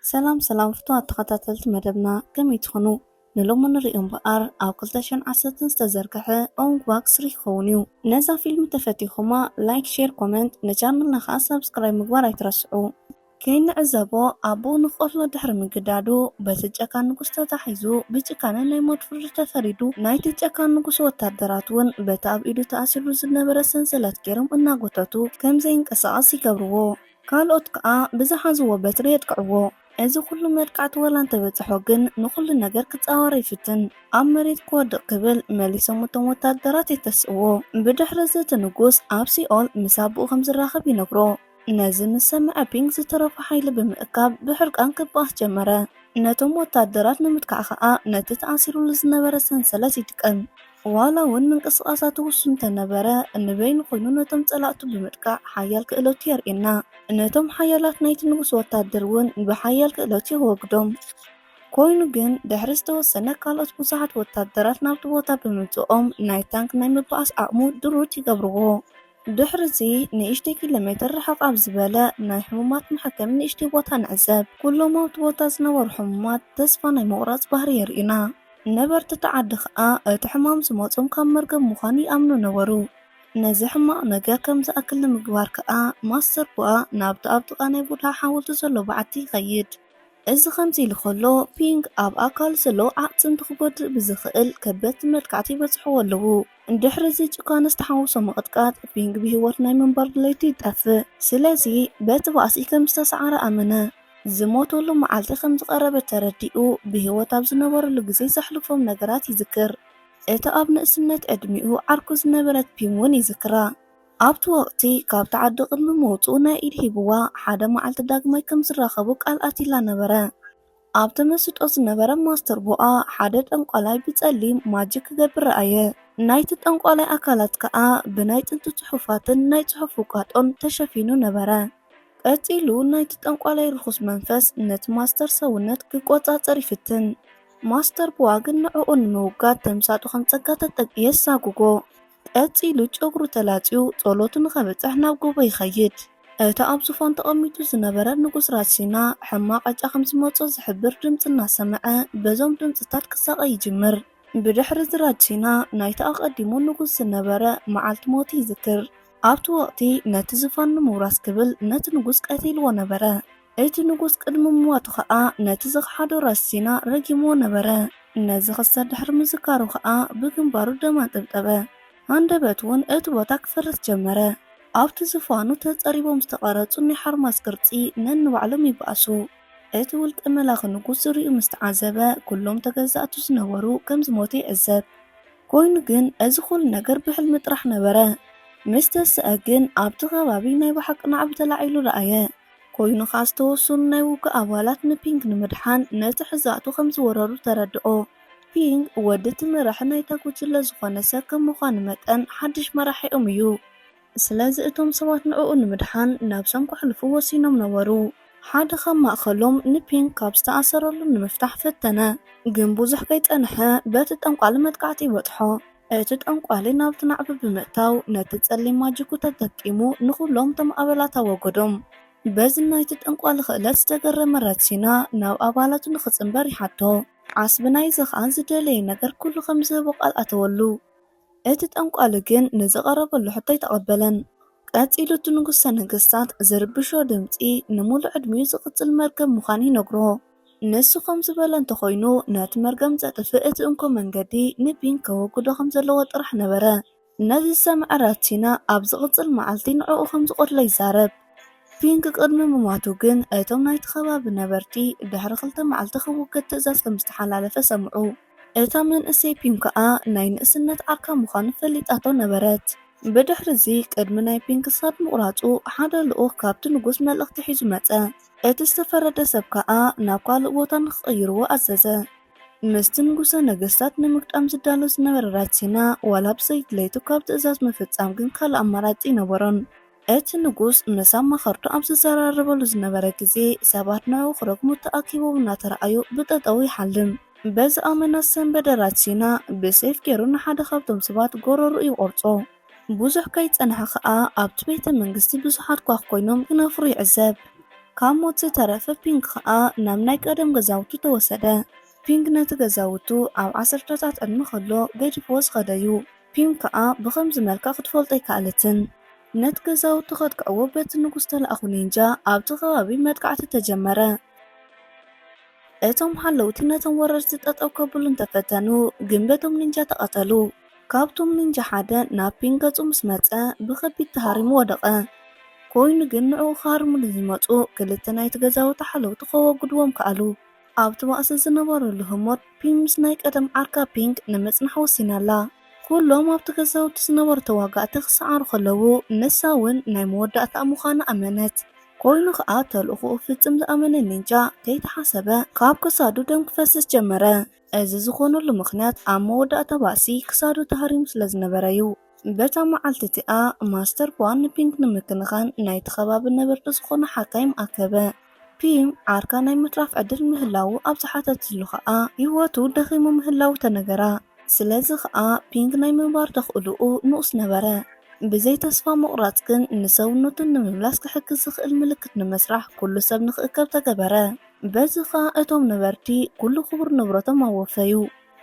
سلام سلام فتوات تخطاتلت مدبنا كم يتخنو نلومن رئيم بقار أو قلتشان عساتن استزركحة أو واكس ريخونيو نزا فيلم تفتيخما لايك شير كومنت نجانل نخا سبسكرايب مقبارا يترسعو كين عزابو أبو نخوصلو دحر من قدادو بتجاكان نقص تتحيزو بتجاكان نايموت فرر تفريدو ناي تجاكان نقص وتادراتون بتاب إدو تأثير زنبرا سنسلات كيرم الناقوتاتو كم زين كساعسي كبرو ካልኦት ከዓ ብዝሓዝዎ በትሪ የጥቅዕዎ እዚ ኩሉ መድቃዕቲ ወላ እንተበፅሖ ግን ንኩሉ ነገር ክፃወር ይፍትን ኣብ መሬት ክወድቅ ክብል መሊሶም እቶም ወታደራት የተስእዎ ብድሕሪ እዚ እቲ ንጉስ ኣብ ሲኦል ምስ ኣቡኡ ከም ዝራኸብ ይነግሮ ነዚ ምስ ሰምዐ ፒንግ ዝተረፈ ሓይሊ ብምእካብ ብሕርቃን ክበኣስ ጀመረ ነቶም ወታደራት ንምትካዕ ከዓ ነቲ ተኣሲሩሉ ዝነበረ ሰንሰለት ይጥቀም ዋላ እውን ምንቅስቃሳቱ ውሱን እንተነበረ እንበይኑ ኮይኑ ነቶም ፀላእቱ ብምጥቃዕ ሓያል ክእለቱ የርእየና ነቶም ሓያላት ናይቲ ንጉስ ወታደር እውን ብሓያል ክእለቱ ይወግዶም ኮይኑ ግን ድሕሪ ዝተወሰነ ካልኦት ብዙሓት ወታደራት ናብቲ ቦታ ብምምፅኦም ናይ ታንክ ናይ ምብኣስ ዓቕሙ ድሩት ይገብርዎ ድሕሪዚ ንእሽተይ ኪሎ ሜትር ርሕቕ ኣብ ዝበለ ናይ ሕሙማት መሐከሚ ንእሽተይ ቦታ ንዕዘብ ኩሎም ኣብቲ ቦታ ዝነበሩ ሕሙማት ተስፋ ናይ ምቑራፅ ባህሪ የርእዩና ነበርቲ ተዓዲ ከዓ እቲ ሕማም ዝመፆም ካብ መርገም ምዃኑ ይኣምኑ ነበሩ ነዚ ሕማቕ ነገር ከም ዝኣክል ንምግባር ከዓ ማስተር ቡኣ ናብቲ ኣብ ጥቓ ናይ ቡድሃ ሓወልቲ ዘሎ በዓቲ ይኸይድ እዚ ከምዚ ኢሉ ከሎ ፒንግ ኣብ ኣካል ዘሎ ዓፅምቲ ክጎድእ ብዝኽእል ከበድቲ መድቃዕቲ ይበፅሕዎ ኣለዉ ድሕሪ እዚ ጭካነ ዝተሓወሶ ምቕጥቃጥ ፒንግ ብሂወት ናይ ምንባር ድሌቱ ይጠፍእ ስለዚ በቲ ባእሲ ከም ዝተሰዓረ ኣመነ ዝሞተሉ መዓልቲ ከም ዝቐረበ ተረዲኡ ብሂወት ኣብ ዝነበረሉ ግዜ ዘሕልፎም ነገራት ይዝክር እቲ ኣብ ንእስነት ዕድሚኡ ዓርኩ ዝነበረት ፒም እውን ይዝክራ ኣብቲ ወቕቲ ካብቲ ዓዲ ቅድሚ ምውፅኡ ናይ ኢድ ሂብዋ ሓደ መዓልቲ ዳግማይ ከም ዝራኸቡ ቃል ኣቲላ ነበረ ኣብ ተመስጦ ዝነበረ ማስተር ቡኣ ሓደ ጠንቋላይ ብፀሊም ማጂክ ክገብር ረኣየ ናይቲ ጠንቋላይ ኣካላት ከዓ ብናይ ጥንቲ ፅሑፋትን ናይ ፅሑፍ ውቃጦን ተሸፊኑ ነበረ ቀፂሉ ናይቲ ጠንቋላይ ርኩስ መንፈስ ነቲ ማስተር ሰውነት ክቆፃፀር ይፍትን ማስተር ቡዋ ግን ንዕኡ ንምውጋድ ተምሳጡ ከም ፀጋ የሳጉጎ ቀፂሉ ጨጉሩ ተላፅዩ ጸሎቱ ንኸበፅሕ ናብ ጎቦ ይኸይድ እቲ ኣብ ዙፋን ተቐሚጡ ዝነበረ ንጉስ ራሲና ሕማቕ ዕጫ ከም ዝመፆ ዝሕብር ድምፂ እናሰምዐ በዞም ድምፅታት ክሳቐ ይጅምር ብድሕሪ ዝራሲና ናይቲ ኣቐዲሙ ንጉስ ዝነበረ መዓልቲ ሞቱ ይዝክር ኣብቲ ወቕቲ ነቲ ዝፋን ንምውራስ ክብል ነቲ ንጉስ ቀቲልዎ ነበረ እቲ ንጉስ ቅድሚ ምዋቱ ከዓ ነቲ ዝኸሓዶ ራሲና ረጊምዎ ነበረ ነዚ ክሳብ ድሕሪ ምዝካሩ ከዓ ብግንባሩ ደም አንጠብጠበ አንደበት እውን እቲ ቦታ ክፈርስ ጀመረ ኣብቲ ዝፋኑ ተፀሪቦም ዝተቐረፁ ናይ ሓርማዝ ቅርፂ ነንባዕሎም ይበኣሱ እቲ ውልቀ መላኽ ንጉስ ዝርኡ ምስተዓዘበ ኩሎም ተገዛእቱ ዝነበሩ ከም ዝሞቱ ይዕዘብ ኮይኑ ግን እዚ ኩሉ ነገር ብሕልሚ ጥራሕ ነበረ ምስ ተስአ ግን ኣብቲ ከባቢ ናይ ባሓቂ ናዕቢ ተላዒሉ ረኣየ ኮይኑ ከዓ ዝተወሰኑ ናይ ውግእ ኣባላት ንፒንግ ንምድሓን ነቲ ሕዛእቱ ከም ዝወረሩ ተረድኦ ፒንግ ወዲ እቲ መራሒ ናይታ ጉጅለ ዝኾነ ሰብ ከም ምዃኑ መጠን ሓድሽ መራሒኦም እዩ ስለዚ እቶም ሰባት ንዕኡ ንምድሓን ናብ ሰም ክሕልፉ ወሲኖም ነበሩ ሓደ ካብ ማእኸሎም ንፒንግ ካብ ዝተኣሰረሉ ንምፍታሕ ፈተነ ግን ብዙሕ ከይፀንሐ በቲ ጠንቋሊ መጥቃዕቲ ይበፅሖ እቲ ጠንቋሊ ናብቲ ናዕቢ ብምእታው ነቲ ፀሊም ማጂኩ ተጠቂሙ ንኩሎም ቶም ኣባላት ኣወገዶም በዚ ናይቲ ጠንቋሊ ክእለት ዝተገረመ ራሲና ናብ ኣባላቱ ንኽፅምበር ይሓቶ ዓስቢ ናይዚ ከዓ ዝደለየ ነገር ኩሉ ከም ዝህቦ ቃል ኣተወሉ እቲ ጠንቋሊ ግን ንዝቐረበሉ ሕቶ ኣይተቐበለን ቀፂሉ እቲ ንጉሰ ነገስታት ዝርብሾ ድምፂ ንሙሉእ ዕድሚኡ ዝቕፅል መርገም ምዃኑ ይነግሮ ንሱ ከም ዝበለ እንተኮይኑ ነቲ መርገም ዘጥፍእ እቲ እንኮ መንገዲ ንፒንግ ከወግዶ ከም ዘለዎ ጥራሕ ነበረ ነዚ ዝሰምዐ ራሲና ኣብ ዝቕፅል መዓልቲ ንዕኡ ከም ዝቆድሎ ይዛረብ ፒንግ ቅድሚ ምማቱ ግን እቶም ናይቲ ከባቢ ነበርቲ ድሕሪ 2 መዓልቲ ክውገድ ትእዛዝ ከም ዝተሓላለፈ ሰምዑ እታ መንእሰይ ፒንግ ከዓ ናይ ንእስነት ዓርካ ምዃኑ ፈሊጣቶ ነበረት ብድሕሪዚ ቅድሚ ናይ ፒንግ ክሳድ ምቑራፁ ሓደ ልኡኽ ካብቲ ንጉስ መልእኽቲ ሒዙ መፀ እቲ ዝተፈረደ ሰብ ከዓ ናብ ካልእ ቦታ ንክቕይርዎ ኣዘዘ ምስቲ ንጉሰ ነገስታት ንምግጣም ዝዳሎ ዝነበረ ራሲና ዋላ ብዘይድሌቱ ካብ ትእዛዝ ምፍፃም ግን ካልእ ኣማራፂ ነበሮን እቲ ንጉስ ምስ ኣማኸርቱ ኣብ ዝዘራረበሉ ዝነበረ ግዜ ሰባት ንዕኡ ክረግሙ ተኣኪቦም እናተረኣዩ ብጠጠው ይሓልም በዚ ኣመናት ሰንበደ ራሲና ብሰይፍ ገይሩ ንሓደ ካብቶም ሰባት ጎረሩ ይቆርፆ ብዙሕ ከይፀንሐ ከዓ ኣብቲ ቤተ መንግስቲ ብዙሓት ኳኽ ኮይኖም ክነፍሩ ይዕዘብ ካብ ሞት ዝተረፈ ፒንክ ከዓ ናብ ናይ ቀደም ገዛውቱ ተወሰደ። ፒንክ ነቲ ገዛውቱ ኣብ 10ታት ዕድመ ከሎ ገዲፍዎ ዝኸደ እዩ። ፒንክ ከዓ ብኸምዚ መልክዕ ክትፈልጦ ኣይከኣለትን። ነቲ ገዛውቱ ከጥቅዕዎ በቲ ንጉስ ተለኣኹ ኒንጃ ኣብቲ ከባቢ መጥቃዕቲ ተጀመረ። እቶም ሓለውቲ ነቶም ወረርቲ ጠጠው ከብሉ እንተፈተኑ ግን በቶም ኒንጃ ተቐተሉ። ካብቶም ኒንጃ ሓደ ናብ ፒንክ ገጹ ምስ መፀ ብከቢድ ተሃሪሙ ወደቐ። ኮይኑ ግን ንዕኡ ክሃርሙሉ ዝመፁ ክልተ ናይቲ ገዛውቲ ሓለውቲ ከወግድዎም ከኣሉ። ኣብቲ ባእሲ ዝነበረሉ ህሞት ፒንክ ምስ ናይ ቀደም ዓርካ ፒንክ ንምጽናሕ ወሲናላ። ኩሎም ኣብቲ ገዛውቲ ዝነበሩ ተዋጋእቲ ክሰዓሩ ከለዉ ንሳ እውን ናይ መወዳእታ ምዃና ኣመነት። ኮይኑ ከዓ ተልእኹኡ ፍጽም ዝኣመነ ኒንጃ ከይተሓሰበ ካብ ክሳዱ ደም ክፈስስ ጀመረ። እዚ ዝኾነሉ ምኽንያት ኣብ መወዳእታ ባእሲ ክሳዱ ተሃሪሙ ስለ ዝነበረ እዩ። በታ መዓልቲ እቲኣ ማስተር ቧን ንፒንክ ንምክንኻን ናይቲ ከባቢ ነበርቲ ዝኾነ ሓካይ መኣከበ። ፒም ዓርካ ናይ ምትራፍ ዕድል ምህላው ኣብ ዝሓተትሉ ከዓ ህይወቱ ደኺሙ ምህላው ተነገራ። ስለዚ ከዓ ፒንክ ናይ ምንባር ተኽእልኡ ንኡስ ነበረ። ብዘይ ተስፋ ምቑራጽ ግን ንሰውነቱን ንምምላስ ክሕግዝ ዝኽእል ምልክት ንምስራሕ ኩሉ ሰብ ንኽእከብ ተገበረ። በዚ ከዓ እቶም ነበርቲ ኩሉ ክቡር ንብረቶም ኣወፈዩ።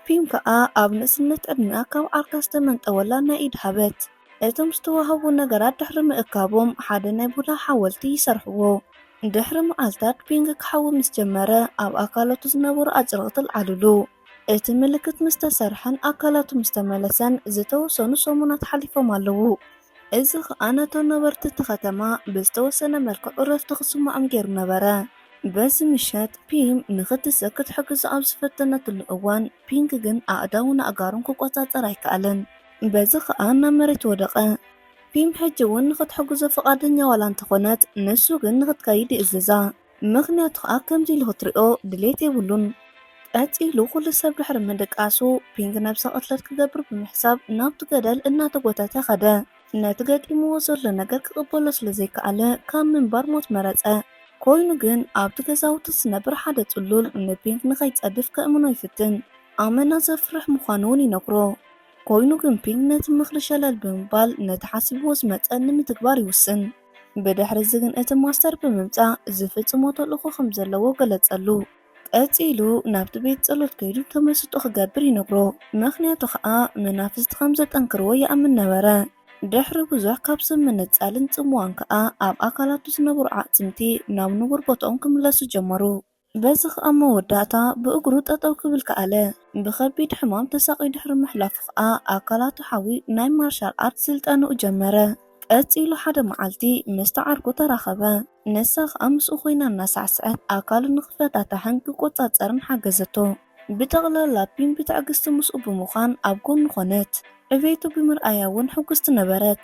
ፒም ከዓ ኣብ ንእስነት ዕድሚኣ ካብ ዓርካ ዝተመንጠወላ ናይ ኢድ ሃበት። እቶም ዝተዋህቡ ነገራት ድሕሪ ምእካቦም ሓደ ናይ ቡዳ ሓወልቲ ይሰርሕዎ። ድሕሪ መዓልታት ፒንክ ክሓዊ ምስ ጀመረ ኣብ ኣካላቱ ዝነበሩ ኣጭርቕቲ ኣልዓልሉ። እቲ ምልክት ምስ ተሰርሐን ኣካላቱ ምስ ተመለሰን ዝተወሰኑ ሰሙናት ሓሊፎም ኣለዉ። እዚ ከዓ ነቶም ነበርቲ እቲ ከተማ ብዝተወሰነ መልክዕ ዕረፍቲ ክስምዖም ገይሩ ነበረ። በዚ ምሸት ፒም ንኽትስእ ክትሕግዞ ኣብ ዝፈተነትሉ እዋን ፒንክ ግን ኣእዳውን ኣእጋሩን ክቆጻጸር ኣይከኣለን። በዚ ከዓ ናብ መሬት ወደቐ። ፒም ሕጂ እውን ንኽትሕግዞ ፈቓደኛ ዋላ እንተኾነት ንሱ ግን ንኽትከይድ ይእዝዛ። ምኽንያቱ ከዓ ከምዚ ኢሉ ክትሪኦ ድሌት የብሉን። ቀፂሉ ኩሉ ሰብ ድሕሪ ምድቃሱ ፒንክ ነብሰ ቅትለት ክገብር ብምሕሳብ ናብቲ ገደል እናተጎተተ ኸደ። ነቲ ገጢምዎ ዘሎ ነገር ክቕበሎ ስለ ዘይከኣለ ካብ ምንባር ሞት መረፀ። ኮይኑ ግን ኣብቲ ገዛውቲ ዝነብር ሓደ ጽሉል ንፒንክ ንኸይጸድፍ ከእምኖ ይፍትን። ኣመና ዘፍርሕ ምዃኑ እውን ይነግሮ። ኮይኑ ግን ፒንክ ነቲ ምኽሪ ሸለል ብምባል ነቲ ሓሲብዎ ዝመፀ ንምትግባር ይውስን። ብድሕሪ እዚ ግን እቲ ማስተር ብምምጻእ ዝፍጽሞ ተልእኾ ከም ዘለዎ ገለጸሉ። ቀፂሉ ናብቲ ቤት ጸሎት ከይዱ ተመስጦ ክገብር ይነግሮ። ምኽንያቱ ከዓ መናፍስቲ ከም ዘጠንክርዎ ይኣምን ነበረ። ድሕሪ ብዙሕ ካብ ሰብ ምንጻልን ጽምዋን ከዓ ኣብ ኣካላቱ ዝነበሩ ዓጽምቲ ናብ ንቡር ቦትኦም ክምለሱ ጀመሩ። በዚ ከዓ መወዳእታ ብእግሩ ጠጠው ክብል ከኣለ። ብከቢድ ሕማም ተሳቒ ድሕሪ ምሕላፉ ከዓ ኣካላቱ ሓዊ ናይ ማርሻል ኣርት ስልጠንኡ ጀመረ። ቀፂሉ ሓደ መዓልቲ ምስታ ዓርኩ ተራኸበ። ነሳ ከዓ ምስኡ ኮይና እናሳዕስዐት ኣካሉ ንኽፈታታሕን ክቆጻጸርን ሓገዘቶ። ብጠቕላላ ፒም ብትዕግስቲ ምስኡ ብምዃን ኣብ ጎኑ ኾነት። ዕቤቱ ብምርኣያ እውን ሕጉስቲ ነበረት።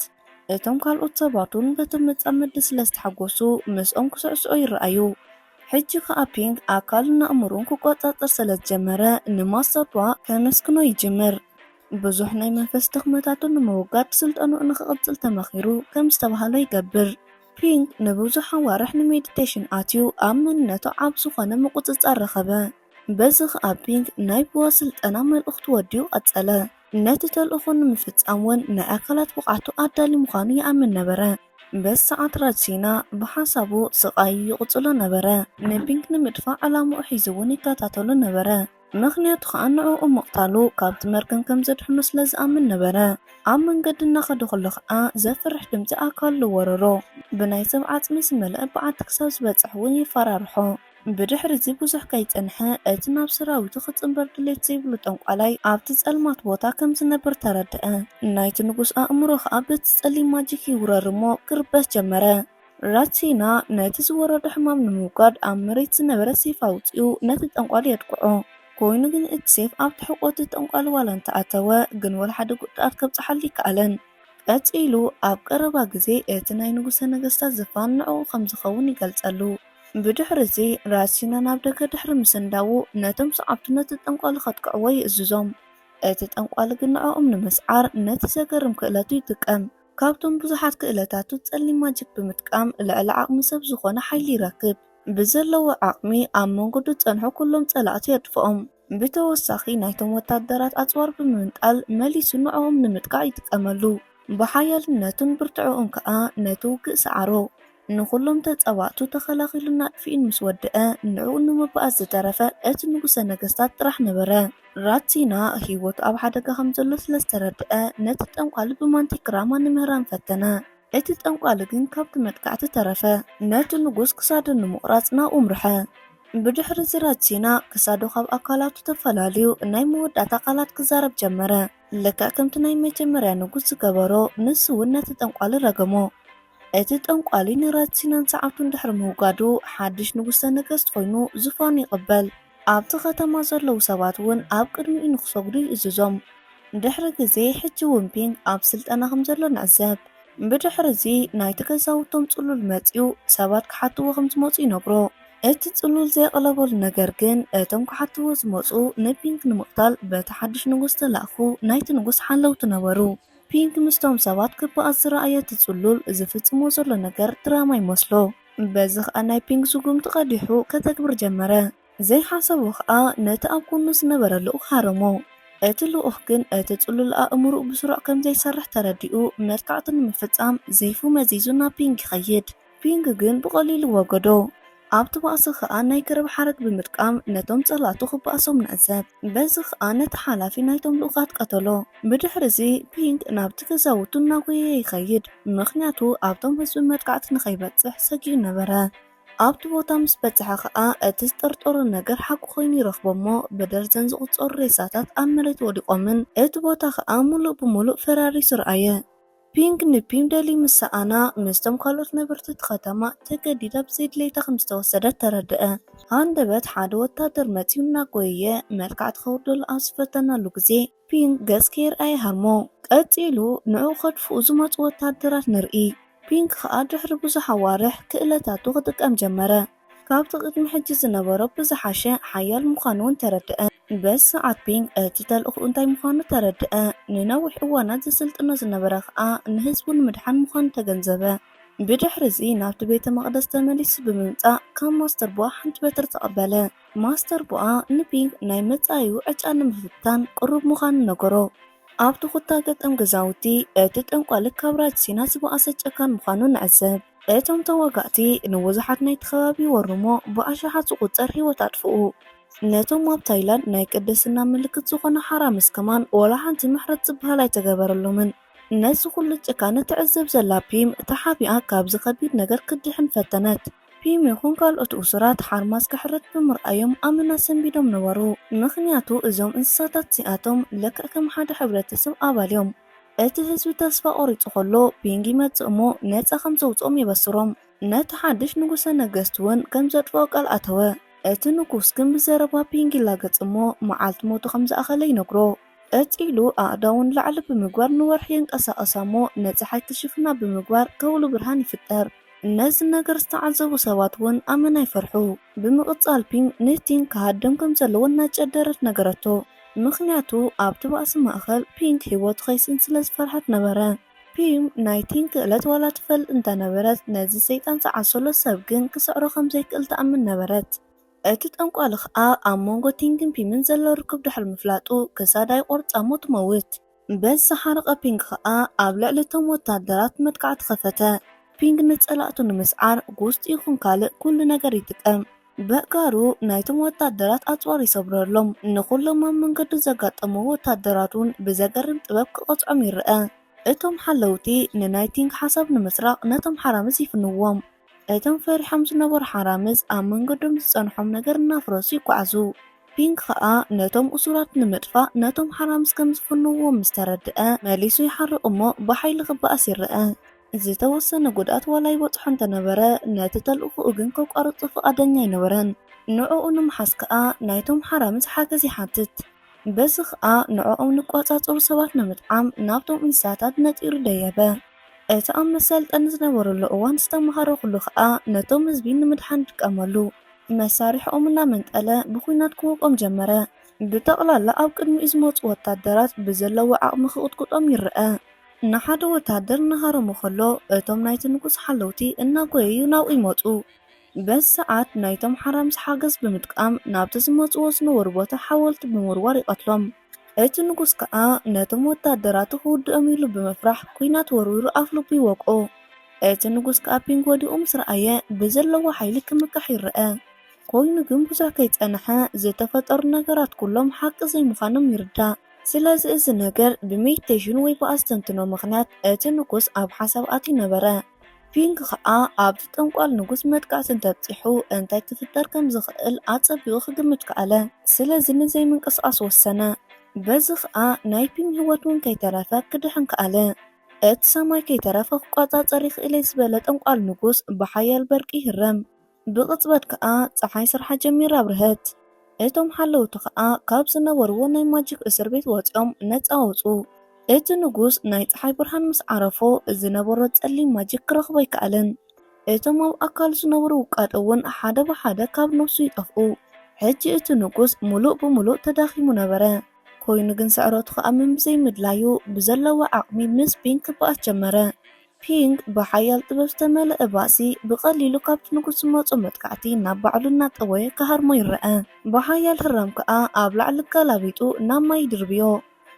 እቶም ካልኦት ሰባቱን በቲ መጻመዲ ስለ ዝተሓጐሱ ምስኦም ክስዕስዑ ይረኣዩ። ሕጂ ከዓ ፒንክ ኣካሉን ኣእምሮን ክቆጻጸር ስለ ዝጀመረ ንማስተር ቧ ከመስክኖ ይጅምር። ብዙሕ ናይ መንፈስ ድኽመታቱን ንምውጋድ ስልጠኑኡ ንኽቕጽል ተመኺሩ ከም ዝተባሃለ ይገብር። ፒንክ ንብዙሕ ኣዋርሕ ንሜዲቴሽን ኣትዩ ኣብ መንነቱ ዓብ ዝኾነ ምቁጽጻር ረኸበ። በዚ ከዓ ፒንክ ናይ ቡዋ ስልጠና መልእኽቱ ወዲኡ ቀጸለ። ነቲ ተልእኾ ንምፍጻም እውን ናይ ኣካላት ብቕዓቱ ኣዳሊ ምዃኑ ይኣምን ነበረ። በዚ ሰዓት ራሲና ብሓሳቡ ስቓዩ ይቕጽሎ ነበረ። ንፒንክ ንምድፋዕ ዕላምኡ ሒዙ እውን ይከታተሎ ነበረ። ምኽንያቱ ከዓ ንዕኡ ምቕታሉ ካብቲ መርገም ከም ዘድሕኑ ስለ ዝኣምን ነበረ። ኣብ መንገዲ እናኸደ ከሎ ከዓ ዘፍርሕ ድምፂ ኣካሉ ወረሮ። ብናይ ሰብ ዓጽሚ ዝመልአ በዓቲ ክሳብ ዝበጽሕ እውን ይፈራርሖ። ብድሕሪ እዚ ብዙሕ ከይጸንሐ እቲ ናብ ሰራዊቱ ክጽምበር ድሌት ዘይብሉ ጠንቋላይ ኣብቲ ጸልማት ቦታ ከም ዝነብር ተረድአ። ናይቲ ንጉስ ኣእምሮ ከዓ በቲ ጸሊም ማጂክ ይውረር እሞ ክርበስ ጀመረ። ራሲና ነቲ ዝወረደ ሕማም ንምውጋድ ኣብ መሬት ዝነበረ ሴፍ ኣውፂኡ ነቲ ጠንቋል የድቅዖ። ኮይኑ ግን እቲ ሴፍ ኣብ ትሕቆት ጠንቋል ዋላ እንተኣተወ ግን ወላ ሓደ ጉድኣት ከብጽሓሉ ይከኣለን። ቀፂሉ ኣብ ቀረባ ግዜ እቲ ናይ ንጉሰ ነገስታት ዝፋን ንዕኡ ከም ዝኸውን ይገልጸሉ። ብድሕሪ እዚ ራሲና ናብ ደገ ድሕሪ ምስንዳዉ ነቶም ሰዓብቱ ነቲ ጠንቋል ከጥቅዕዎ ይእዝዞም። እቲ ጠንቋል ግን ንዕኦም ንምስዓር ነቲ ዘገርም ክእለቱ ይጥቀም። ካብቶም ብዙሓት ክእለታቱ ጸሊም ማጂክ ብምጥቃም ልዕሊ ዓቕሚ ሰብ ዝኾነ ሓይሊ ይረክብ። ብዘለዎ ዓቕሚ ኣብ መንገዱ ጸንሑ ኩሎም ጸላእቱ የድፍኦም። ብተወሳኺ ናይቶም ወታደራት ኣጽዋር ብምንጣል መሊሱ ንዕኦም ንምጥቃዕ ይጥቀመሉ። ብሓያልነቱን ብርትዕኡን ከዓ ነቲ ውግእ ሰዓሮ። ንኹሎም ተጻዋዕቱ ተኸላኺሉና ጥፊኡን ምስ ወድአ ንዕኡ ንምብኣስ ዝተረፈ እቲ ንጉሰ ነገስታት ጥራሕ ነበረ። ራቲና ሂወቱ ኣብ ሓደጋ ከም ዘሎ ስለ ዝተረድአ ነቲ ጠንቋሊ ብማንቲግራማ ንምህራን ፈተነ። እቲ ጠንቋሊ ግን ካብቲ መጥቃዕቲ ተረፈ። ነቲ ንጉስ ክሳዱ ንምቑራጽ ናብኡ ምርሐ። ብድሕሪ እዚ ራቲና ክሳዱ ካብ ኣካላቱ ተፈላለዩ ናይ መወዳእታ ቃላት ክዛረብ ጀመረ። ልክዕ ከምቲ ናይ መጀመርያ ንጉስ ዝገበሮ ንሱ እውን ነቲ ጠንቋሊ ረገሞ። እቲ ጠንቋሊ ንራቲናን ሰዓብቱን ድሕሪ ምውጋዱ ሓድሽ ንጉሰ ነገስት ኮይኑ ዙፋኑ ይቕበል። ኣብቲ ከተማ ዘለዉ ሰባት እውን ኣብ ቅድሚኡ ንክሰግዱ ይእዝዞም። ድሕሪ ግዜ ሕጂ እውን ፒንግ ኣብ ስልጠና ከም ዘሎ ንዕዘብ። ብድሕሪ እዚ ናይቲ ገዛውቶም ጽሉል መጺኡ ሰባት ክሓትዎ ከም ዝመፁ ይነግሮ። እቲ ጽሉል ዘይቀለበሉ ነገር ግን እቶም ክሓትዎ ዝመፁ ንፒንግ ንምቕታል በቲ ሓድሽ ንጉስ ተላእኹ ናይቲ ንጉስ ሓለውቲ ነበሩ። ፒንግ ምስቶም ሰባት ክበኣስ ዝረኣየ እቲ ጽሉል ዝፍጽሞ ዘሎ ነገር ድራማ ይመስሎ። በዚ ከዓ ናይ ፒንግ ስጉምቲ ቀዲሑ ከተግብር ጀመረ። ዘይሓሰቡ ከዓ ነቲ ኣብ ጎኑ ዝነበረ ልኡኽ ሓረሞ። እቲ ልኡኽ ግን እቲ ጽሉል ኣእምሩኡ ብስሩዕ ከም ዘይሰርሕ ተረዲኡ መጥቃዕቲ ንምፍጻም ዘይፉ መዚዙ ናብ ፒንግ ይኸይድ። ፒንግ ግን ብቐሊሉ ወገዶ። ኣብቲ ባእሲ ከዓ ናይ ገረብ ሓረግ ብምጥቃም ነቶም ጸላእቱ ክበኣሶም ንዕዘብ። በዚ ከዓ ነቲ ሓላፊ ናይቶም ልኡኻት ቀተሎ። ብድሕሪ እዚ ፒንግ ናብቲ ገዛውቱ እናጎየየ ይኸይድ፣ ምክንያቱ ኣብቶም ህዝቢ መጥቃዕቲ ንኸይበጽሕ ሰጊኡ ነበረ። ኣብቲ ቦታ ምስ በጽሐ ከዓ እቲ ዝጠርጠሮ ነገር ሓቂ ኮይኑ ይረኽቦ እሞ ብደርዘን ዝቑጸሩ ሬሳታት ኣብ መሬት ወዲቖምን እቲ ቦታ ከዓ ሙሉእ ብሙሉእ ፈራሪሱ ረኣየ። ፒንግ ንፒም ደሊ ምስኣና ምስቶም ካልኦት ነበርቲ እቲ ከተማ ተገዲዳ ብዘይድሌታ ከም ዝተወሰደት ተረድአ። ሃንደበት ሓደ ወታደር መጺኡ እናጎየየ መልክዕቲ ከውርደሉ ኣብ ዝፈተናሉ ግዜ ፒንግ ገጽ ከይርኣየ ሃርሞ። ቀጺሉ ንዕኡ ከድፍኡ ዝመፁ ወታደራት ንርኢ። ፒንግ ከዓ ድሕሪ ብዙሕ ኣዋርሕ ክእለታቱ ክጥቀም ጀመረ። ካብቲ ቅድሚ ሕጂ ዝነበሮ ብዝሓሸ ሓያል ምዃኑ እውን ተረድአ። በዚ ሰዓት ፒንግ እቲ ተልእኹ እንታይ ምዃኑ ተረድአ። ንነዊሕ እዋናት ዘሰልጥኖ ዝነበረ ከዓ ንህዝቡ ንምድሓን ምዃኑ ተገንዘበ። ብድሕሪ እዚ ናብቲ ቤተ መቕደስ ተመሊሱ ብምምጻእ ካብ ማስተር ቦኣ ሓንቲ በትሪ ተቐበለ። ማስተር ቦኣ ንፒንግ ናይ መጻዩ ዕጫ ንምፍታን ቅሩብ ምዃኑ ነገሮ። ኣብቲ ኩታ ገጠም ገዛውቲ እቲ ጠንቋሊ ካብ ራቲና ዝበኣሰ ጨካን ምዃኑ ንዕዘብ። እቶም ተዋጋእቲ ንብዙሓት ናይቲ ከባቢ ወርሞ ብኣሽሓት ዝቑጸር ሂወት ኣጥፍኡ። ነቶም ኣብ ታይላንድ ናይ ቅድስና ምልክት ዝኾነ ሓራምስ ከማን ወላ ሓንቲ ምሕረት ዝበሃል ኣይተገበረሎምን። ነዚ ኩሉ ጭካነ ትዕዘብ ዘላ ፒም ተሓቢኣ ካብዚ ከቢድ ነገር ክድሕን ፈተነት። ፒም ይኹን ካልኦት እሱራት ሓርማዝ ክሕረት ብምርኣዮም ኣመና ሰንቢዶም ነበሩ። ምክንያቱ እዞም እንስሳታት እዚኣቶም ልክዕ ከም ሓደ ሕብረተሰብ ኣባል እዮም። እቲ ህዝቢ ተስፋ ቆሪጹ ከሎ ፒንግ ይመጽእ እሞ ነፃ ከም ዘውፅኦም ይበስሮም። ነቲ ሓድሽ ንጉሰ ነገስት እውን ከም ዘጥፍኦ ቃል ኣተወ። እቲ ንጉስ ግን ብዘረባ ፒንግ ይላገጽ እሞ መዓልቲ ሞቱ ከም ዝኣኸለ ይነግሮ። ቀፂሉ ኣእዳውን ላዕሊ ብምግባር ንወርሒ የንቀሳቐሳ እሞ ነፀሓይ ክሽፍና ብምግባር ከውሉ ብርሃን ይፍጠር። ነዚ ነገር ዝተዓዘቡ ሰባት እውን ኣመና ይፈርሑ። ብምቕጻል ፒንግ ንቲንግ ክሃደም ከም ዘለዎ እናጨደረት ነገረቶ። ምክንያቱ ኣብቲ ባእሲ ማእኸል ፒንግ ሂወቱ ከይስን ስለ ዝፈርሐት ነበረ። ፒም ናይ ቲንግ ክእለት ዋላ ትፈልጥ እንተነበረት ነዚ ሰይጣን ዝዓሰሎ ሰብ ግን ክስዕሮ ከም ዘይክእል ተኣምን ነበረት። እቲ ጠንቋሊ ከዓ ኣብ መንጎ ቲንግን ፒምን ዘሎ ርክብ ድሕሪ ምፍላጡ ክሳዳ ይቆርፃ እሞ ትመውት። በዚ ዝሓረቐ ፒንግ ከዓ ኣብ ልዕሊ እቶም ወታደራት መጥቃዕቲ ከፈተ። ፒንግ ንፀላእቱ ንምስዓር ጉስጢ ይኹን ካልእ ኩሉ ነገር ይጥቀም። በእጋሩ ናይቶም ወታደራት ኣፅዋር ይሰብረሎም። ንኩሎም ኣብ መንገዱ ዘጋጠመ ወታደራት እውን ብዘገርም ጥበብ ክቐፅዖም ይርአ። እቶም ሓለውቲ ንናይ ቲንግ ሓሳብ ንምስራቅ ነቶም ሓራምዝ ይፍንዎም። እቶም ፈሪሖም ዝነበሩ ሓራምዝ ኣብ መንገዶም ዝፀንሖም ነገር እናፍረሱ ይጓዓዙ። ፒንግ ከዓ ነቶም እሱራት ንምጥፋእ ነቶም ሓራምዝ ከም ዝፍንዎም ምስ ተረድአ መሊሱ ይሓርቕ እሞ ብሓይሊ ክበኣስ ይርአ። ዝተወሰነ ጉድኣት ዋላ ይበፅሖ እንተነበረ ነቲ ተልእኹኡ ግን ከቋርፆ ፈቃደኛ ኣይነበረን። ንዕኡ ንምሓዝ ከዓ ናይቶም ሓራምዝ ሓገዝ ይሓትት። በዚ ከዓ ንዕኦም ንቋፃፀሩ ሰባት ንምጥዓም ናብቶም እንስሳታት ነጢሩ ደየበ። እቲ ኣብ መሰልጠኒ ዝነበረሉ እዋን ዝተመሃረ ኩሉ ከዓ ነቶም ህዝቢ ንምድሓን ይጥቀመሉ። መሳርሕኦም እናመንጠለ ብኩናት ክወቆም ጀመረ። ብጠቕላላ ኣብ ቅድሚኡ ዝመፁ ወታደራት ብዘለዎ ዓቕሚ ክቕጥቅጦም ይርአ። ንሓደ ወታደር እናሃረሙ ከሎ እቶም ናይቲ ንጉስ ሓለውቲ እናጎየዩ ናብኡ ይመፁ። በዚ ሰዓት ናይቶም ሓራምዝ ሓገዝ ብምጥቃም ናብቲ ዝመፅዎ ዝነበሩ ቦታ ሓወልቲ ብምውርዋር ይቐትሎም። እቲ ንጉስ ከዓ ነቶም ወታደራት ክውድኦም ኢሉ ብምፍራሕ ኩናት ወርዊሩ ኣፍ ልቡ ይወቅኦ። እቲ ንጉስ ከዓ ፒንግ ወዲቑ ምስ ረኣየ ብዘለዎ ሓይሊ ክምካሕ ይርአ። ኮይኑ ግን ብዙሕ ከይጸንሐ ዝተፈጠሩ ነገራት ኩሎም ሓቂ ዘይምዃኖም ይርዳእ። ስለዚ እዚ ነገር ብሜዲቴሽን ወይ ብኣስተንትኖ ምኽንያት እቲ ንጉስ ኣብ ሓሳብ ኣትዩ ነበረ። ፒንግ ከዓ ኣብቲ ጠንቋል ንጉስ መጥቃዕቲ እንተብፂሑ እንታይ ክፍጠር ከም ዝኽእል ኣጸቢቑ ክግምት ከኣለ። ስለዚ ንዘይምንቅስቓስ ወሰነ። በዚ ከዓ ናይ ፒንግ ህይወት እውን ከይተረፈ ክድሕን ከኣለ። እቲ ሰማይ ከይተረፈ ክቆጻጸር ይኽእል እየ ዝበለ ጠንቋል ንጉስ ብሓያል በርቂ ይህረም። ብቕጽበት ከዓ ፀሓይ ስርሓ ጀሚራ ኣብርሀት። እቶም ሓለውቲ ከዓ ካብ ዝነበርዎ ናይ ማጂክ እስር ቤት ወፂኦም ነፃ ወፁ። እቲ ንጉስ ናይ ፀሓይ ብርሃን ምስ ዓረፎ ዝነበሮ ጸሊም ማጂክ ክረኽቦ ኣይከኣለን። እቶም ኣብ ኣካሉ ዝነበሩ ውቃጥ እውን ሓደ ብሓደ ካብ ነፍሱ ይጠፍኡ። ሕጂ እቲ ንጉስ ሙሉእ ብምሉእ ተዳኺሙ ነበረ። ኮይኑ ግን ስዕረቱ ከዓ ምን ብዘይምድላዩ ብዘለዎ ዓቕሚ ምስ ፒንግ ክበኣስ ጀመረ። ፒንግ ብሓያል ጥበብ ዝተመልአ ባእሲ ብቐሊሉ ካብቲ ንጉስ ዝመፁ መጥቃዕቲ ናብ ባዕሉ እናጠወየ ክሃርሞ ይረአ። ብሓያል ህራም ከዓ ኣብ ላዕሊ ገላቢጡ ናብ ማይ ይድርብዮ።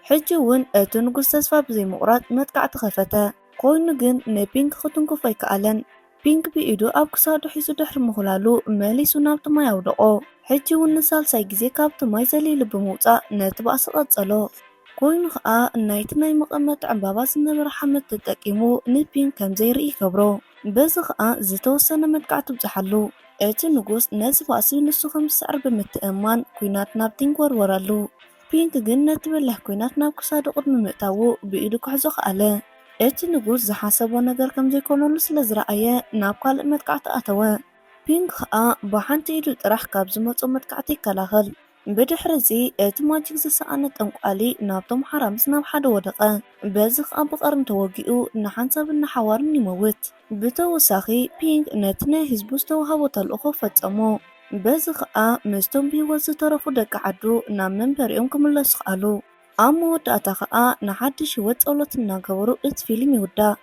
ሕጂ እውን እቲ ንጉስ ተስፋ ብዘይምቑራጽ መጥቃዕቲ ኸፈተ። ኮይኑ ግን ንፒንግ ክትንክፎ ኣይከኣለን። ፒንግ ብኢዱ ኣብ ክሳዱ ሒዙ ድሕሪ ምኽላሉ መሊሱ ናብቲ ማይ ኣውደቆ። ሕጂ እውን ንሳልሳይ ግዜ ካብቲ ማይ ዘሊሉ ብምውፃእ ነቲ ባእሲ ቐጸሎ። ኮይኑ ከዓ ናይቲ ናይ መቐመጢ ዕምባባ ዝነበረ ሓመድ ተጠቂሙ ንፒንግ ከም ዘይርኢ ይገብሮ። በዚ ከዓ ዝተወሰነ መጥቃዕቲ ብፅሓሉ። እቲ ንጉስ ነዚ ባእሲ ንሱ ከም ዝስዕር ብምትእምማን ኩናት ናብ ፒንግ ወርወረሉ። ፒንግ ግን ነቲ በላሕ ኩናት ናብ ክሳዱ ቅድሚ ምእታዉ ብኢዱ ክሕዞ ከኣለ። እቲ ንጉስ ዝሓሰቦ ነገር ከም ዘይኮነሉ ስለ ዝረኣየ ናብ ካልእ መጥቃዕቲ ኣተወ። ፒንግ ከዓ ብሓንቲ ኢዱ ጥራሕ ካብ ዝመፁ መጥቃዕቲ ይከላኸል። ብድሕሪ እዚ እቲ ማጂክ ዝሰኣነ ጠንቋሊ ናብቶም ሓራምስ ናብ ሓደ ወደቐ። በዚ ከዓ ብቐርኒ ተወጊኡ ንሓንሳብን ንሓዋርን ይመውት። ብተወሳኺ ፒንግ ነቲ ናይ ህዝቡ ዝተዋህቦ ተልእኾ ፈጸሞ። በዚ ከዓ ምስቶም ብሂወት ዝተረፉ ደቂ ዓዱ ናብ መንበሪኦም ክምለሱ ከኣሉ። ኣብ መወዳእታ ከዓ ንሓድሽ ህይወት ጸሎት እናገበሩ እቲ ፊልም ይውዳእ።